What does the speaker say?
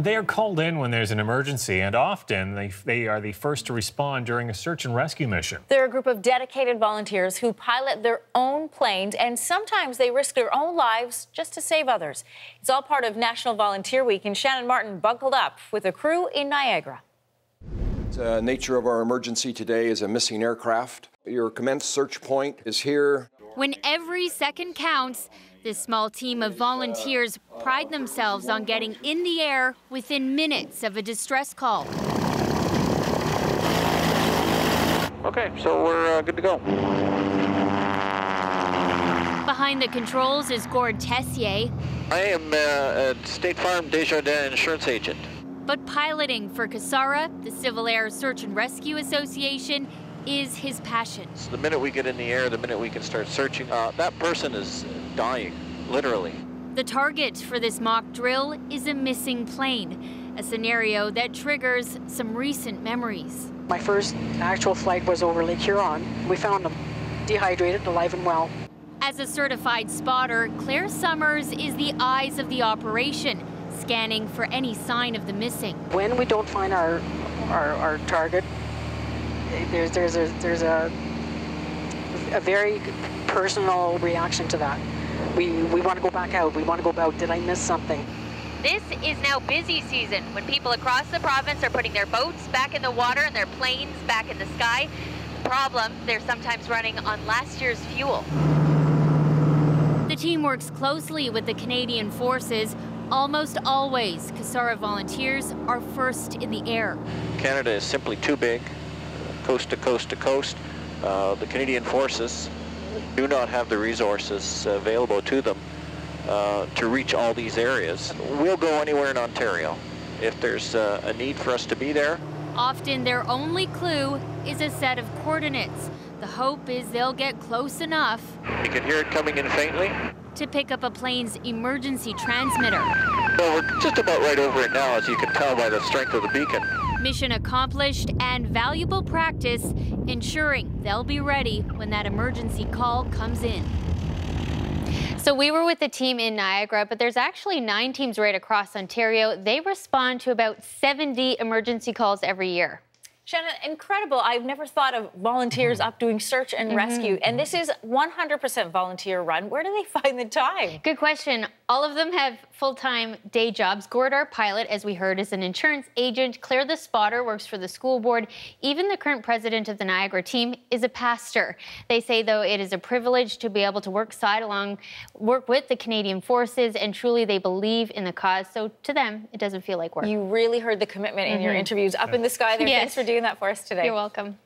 They are called in when there's an emergency, and often they are the first to respond during a search and rescue mission. They're a group of dedicated volunteers who pilot their own planes, and sometimes they risk their own lives just to save others. It's all part of National Volunteer Week, and Shannon Martin buckled up with a crew in Niagara. The nature of our emergency today is a missing aircraft. Your commenced search point is here. When every second counts, this small team of volunteers pride themselves on getting in the air within minutes of a distress call. Okay, so we're good to go. Behind the controls is Gord Tessier. I am a State Farm Desjardins insurance agent. But piloting for CSARA, the Civil Air Search and Rescue Association, is his passion. So the minute we get in the air, the minute we can start searching, that person is dying, literally. The target for this mock drill is a missing plane, a scenario that triggers some recent memories. My first actual flight was over Lake Huron. We found them dehydrated, alive and well. As a certified spotter, Claire Summers is the eyes of the operation, scanning for any sign of the missing. When we don't find our target, there's a very personal reaction to that. We want to go back out. We want to go out. Did I miss something? This is now busy season when people across the province are putting their boats back in the water and their planes back in the sky. The problem, they're sometimes running on last year's fuel. The team works closely with the Canadian Forces. Almost always, CSARA volunteers are first in the air. Canada is simply too big, coast to coast to coast. The Canadian Forces do not have the resources available to them to reach all these areas. We'll go anywhere in Ontario if there's a need for us to be there. Often their only clue is a set of coordinates. The hope is they'll get close enough. You can hear it coming in faintly. To pick up a plane's emergency transmitter. Well, we're just about right over it now, as you can tell by the strength of the beacon. Mission accomplished and valuable practice, ensuring they'll be ready when that emergency call comes in. So we were with the team in Niagara, but there's actually 9 teams right across Ontario. They respond to about 70 emergency calls every year. Shannon, incredible. I've never thought of volunteers up doing search and rescue, and this is 100% volunteer run. Where do they find the time? Good question. All of them have full-time day jobs. Gord, our pilot, as we heard, is an insurance agent. Claire, the spotter, works for the school board. Even the current president of the Niagara team is a pastor. They say, though, it is a privilege to be able to work with the Canadian Forces, and truly they believe in the cause. So to them, it doesn't feel like work. You really heard the commitment in your interviews. Up in the sky there. Yes. Thanks for doing that for us today. You're welcome.